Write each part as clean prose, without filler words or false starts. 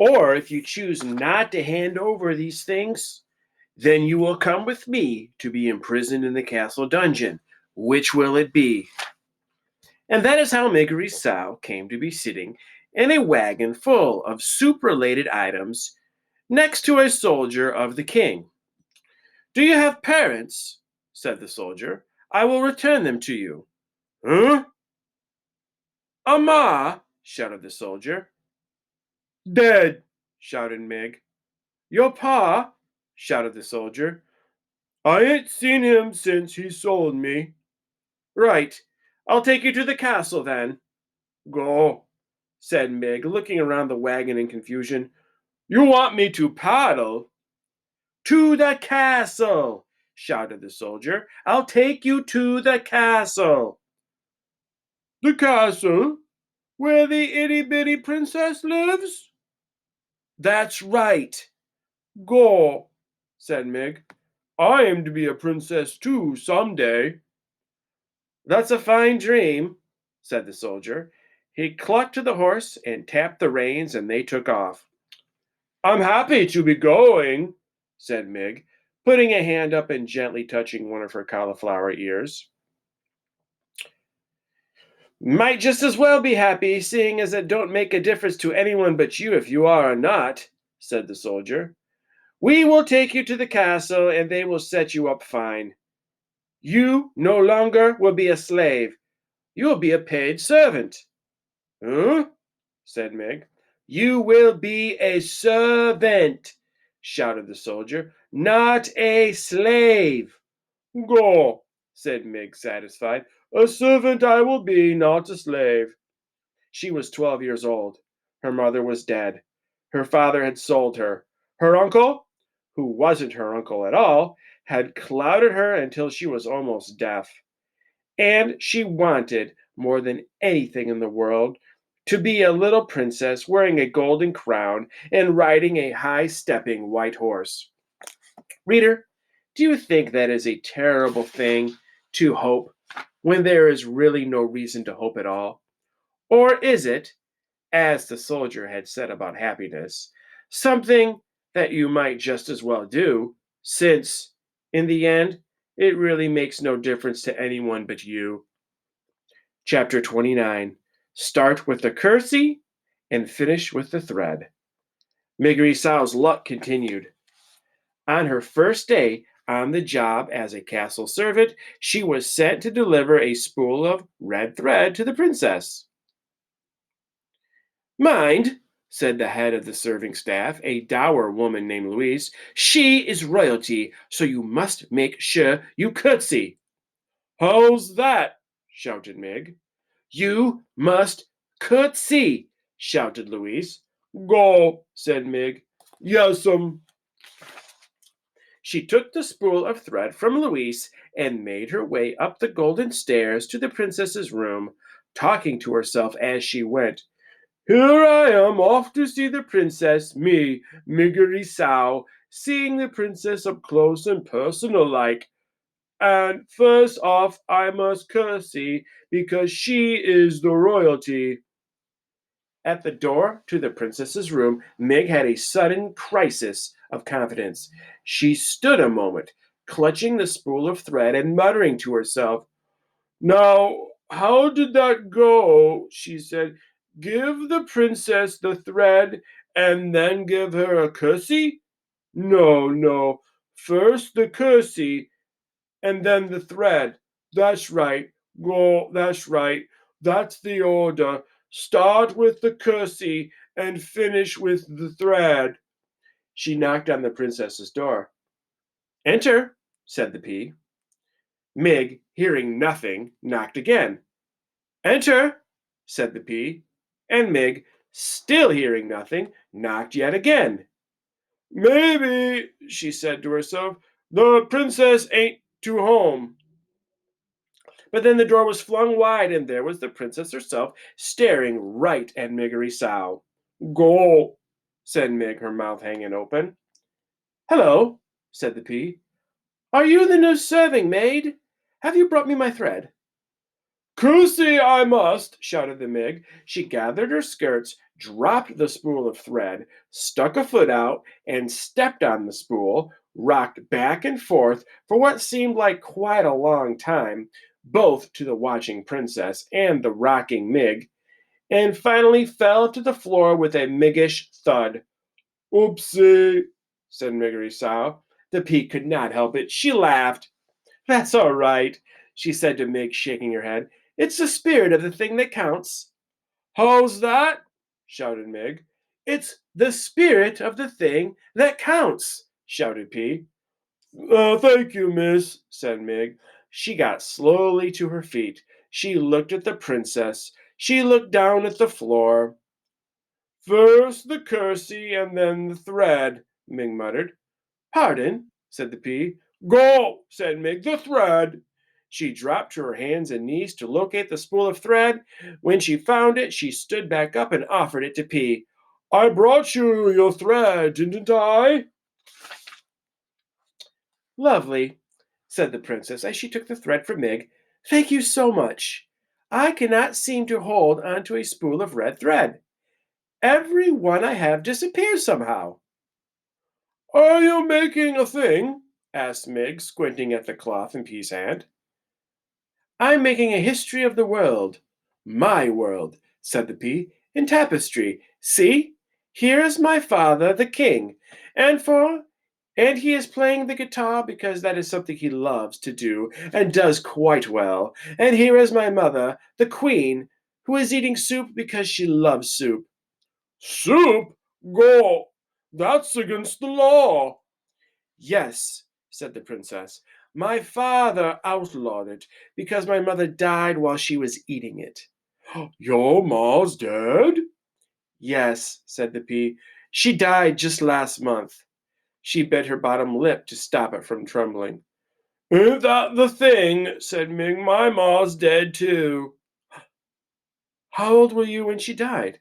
Or if you choose not to hand over these things, then you will come with me to be imprisoned in the castle dungeon. Which will it be?" And that is how Miggery Sow came to be sitting in a wagon full of soup-related items next to a soldier of the king. "Do you have parents?" said the soldier. "I will return them to you." "Huh? A ma?" shouted the soldier. "Dead," shouted Mig. "Your pa?" shouted the soldier. "I ain't seen him since he sold me." "Right. I'll take you to the castle then." "Go," said Mig, looking around the wagon in confusion. "You want me to paddle?" "To the castle!" shouted the soldier. "I'll take you to the castle." "The castle? Where the itty-bitty princess lives?" "That's right." "Go," said Mig. "I aim to be a princess too, some day." "That's a fine dream," said the soldier. He clucked to the horse and tapped the reins, and they took off. "I'm happy to be going," said Mig, putting a hand up and gently touching one of her cauliflower ears. "Might just as well be happy, seeing as it don't make a difference to anyone but you if you are or not," said the soldier. "We will take you to the castle, and they will set you up fine. You no longer will be a slave. You will be a paid servant." "Huh?" said Meg. "You will be a servant," shouted the soldier, "not a slave." "Go," said Meg, satisfied. "A servant I will be, not a slave." She was 12 years old. Her mother was dead. Her father had sold her. Her uncle, who wasn't her uncle at all, had clouded her until she was almost deaf. And she wanted, more than anything in the world, to be a little princess wearing a golden crown and riding a high-stepping white horse. Reader, do you think that is a terrible thing to hope when there is really no reason to hope at all? Or is it, as the soldier had said about happiness, something that you might just as well do, since, in the end, it really makes no difference to anyone but you? Chapter 29. Start with the kersey and finish with the thread. Miggery Sow's luck continued. On her first day on the job as a castle servant, she was sent to deliver a spool of red thread to the princess. "Mind," said the head of the serving staff, a dour woman named Louise, "she is royalty, so you must make sure you curtsy." "How's that?" shouted Mig. "You must curtsy," shouted Louise. "Go," said Mig. "Yes'm." She took the spool of thread from Louise and made her way up the golden stairs to the princess's room, talking to herself as she went. "Here I am off to see the princess, me, Miggery Sow, seeing the princess up close and personal like. And first off I must curtsy, because she is the royalty." At the door to the princess's room, Meg had a sudden crisis of confidence. She stood a moment, clutching the spool of thread and muttering to herself. "Now, how did that go?" she said. "Give the princess the thread and then give her a curtsy? No, no. First the curtsy and then the thread. That's right. Go, that's right. That's the order. Start with the curtsy and finish with the thread." She knocked on the princess's door. "Enter," said the pea. Mig, hearing nothing, knocked again. "Enter," said the pea, and Mig, still hearing nothing, knocked yet again. "Maybe," she said to herself, "the princess ain't to home." But then the door was flung wide, and there was the princess herself, staring right at Miggery Sow. "Go," said Mig, her mouth hanging open. "Hello," said the pea. "Are you the new serving maid? Have you brought me my thread?" Coosy I must, shouted the Mig. She gathered her skirts, dropped the spool of thread, stuck a foot out, and stepped on the spool, rocked back and forth for what seemed like quite a long time, both to the watching princess and the rocking Mig, and finally fell to the floor with a Miggish thud. Oopsie, said Miggery Sow. The pea could not help it. She laughed. That's all right, she said to Mig, shaking her head. It's the spirit of the thing that counts. How's that? Shouted Mig. It's the spirit of the thing that counts, shouted P. Thank you, miss, said Mig. She got slowly to her feet. She looked at the princess. She looked down at the floor. First the kersey and then the thread, Mig muttered. Pardon, said the pea. Go, said Mig, the thread. She dropped to her hands and knees to locate the spool of thread. When she found it, she stood back up and offered it to Pea. I brought you your thread, didn't I? Lovely, said the princess as she took the thread from Mig. Thank you so much. I cannot seem to hold onto a spool of red thread. Every one I have disappears somehow. Are you making a thing? Asked Mig, squinting at the cloth in Pea's hand. I'm making a history of the world. My world, said the pea, in tapestry. See, here is my father, the king, and he is playing the guitar because that is something he loves to do and does quite well. And here is my mother, the queen, who is eating soup because she loves soup. Soup? Go! That's against the law. Yes, said the princess. My father outlawed it because my mother died while she was eating it. Your ma's dead? Yes, said the pea. She died just last month. She bit her bottom lip to stop it from trembling. Ain't that the thing? Said Ming. My ma's dead too. How old were you when she died?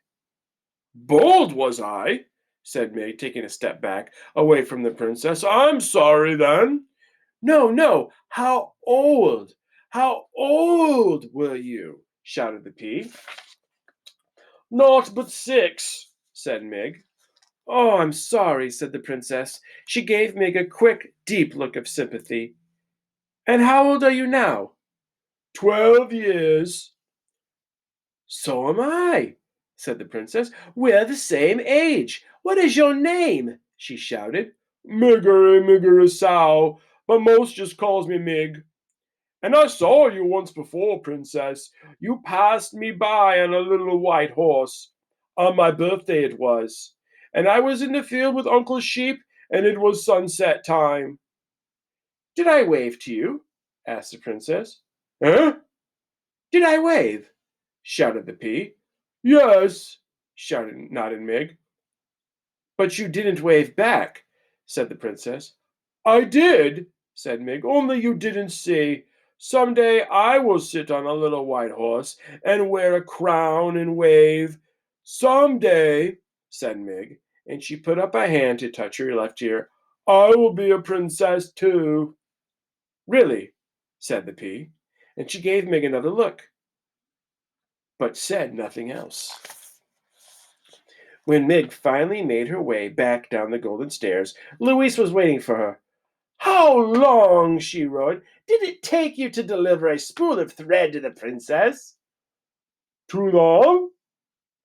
Bold was I, said Mig, taking a step back away from the princess. I'm sorry then. No, no, how old? How old were you? Shouted the pea. Naught but 6, said Mig. Oh, I'm sorry, said the princess. She gave Mig a quick, deep look of sympathy. And how old are you now? 12 years. So am I, said the princess. We're the same age. What is your name? She shouted. Miggery Sow, but most just calls me Mig. And I saw you once before, princess. You passed me by on a little white horse. On my birthday it was. And I was in the field with Uncle Sheep, and it was sunset time. Did I wave to you? Asked the princess. Huh? Did I wave? Shouted the pea. Yes, nodded Mig. But you didn't wave back, said the princess. I did, said Mig, only you didn't see. Some day I will sit on a little white horse and wear a crown and wave. Some day, said Mig, and she put up a hand to touch her left ear. I will be a princess too. Really, said the pea, and she gave Mig another look, but said nothing else. When Mig finally made her way back down the golden stairs, Louise was waiting for her. How long, she roared, did it take you to deliver a spool of thread to the princess? Too long?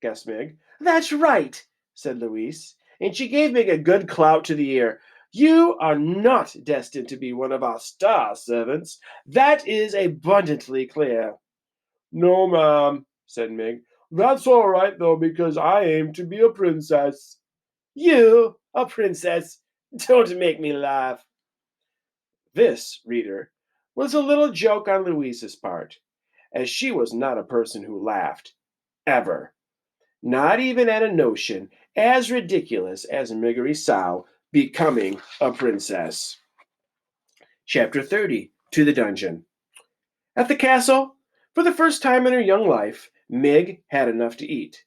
Guessed Mig. That's right, said Louise, and she gave Mig a good clout to the ear. You are not destined to be one of our star servants. That is abundantly clear. No, ma'am, said Mig. That's all right, though, because I aim to be a princess. You, a princess? Don't make me laugh. This, reader, was a little joke on Louise's part, as she was not a person who laughed, ever, not even at a notion as ridiculous as Miggery Sow becoming a princess. Chapter 30, To the Dungeon. At the castle, for the first time in her young life, Mig had enough to eat.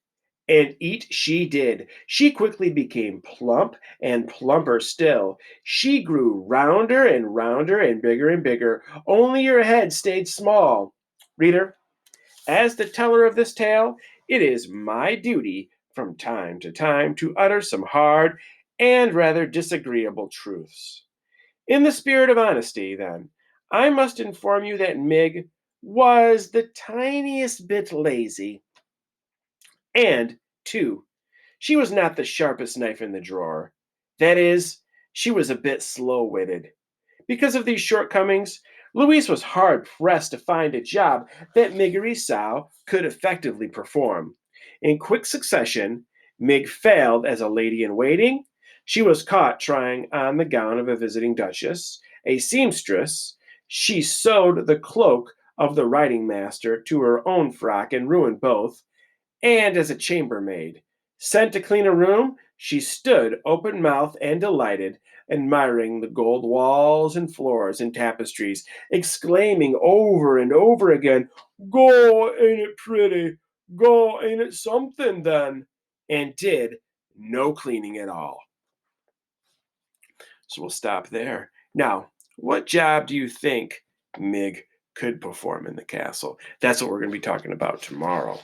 And eat she did. She quickly became plump and plumper still. She grew rounder and bigger, only her head stayed small. Reader, As the teller of this tale, it is my duty from time to time to utter some hard and rather disagreeable truths. In the spirit of honesty, then, I must inform you that Mig was the tiniest bit lazy, and, two, she was not the sharpest knife in the drawer. That is, she was a bit slow witted. Because of these shortcomings, Louise was hard pressed to find a job that Miggery Sow could effectively perform. In quick succession, Mig failed as a lady in waiting. She was caught trying on the gown of a visiting duchess, a seamstress. She sewed the cloak of the riding master to her own frock and ruined both, and as a chambermaid. Sent to clean a room, she stood open mouthed and delighted, admiring the gold walls and floors and tapestries, exclaiming over and over again, "Go, ain't it pretty? Go, ain't it something then?" And did no cleaning at all. So we'll stop there. Now, what job do you think Mig could perform in the castle? That's what we're going to be talking about tomorrow.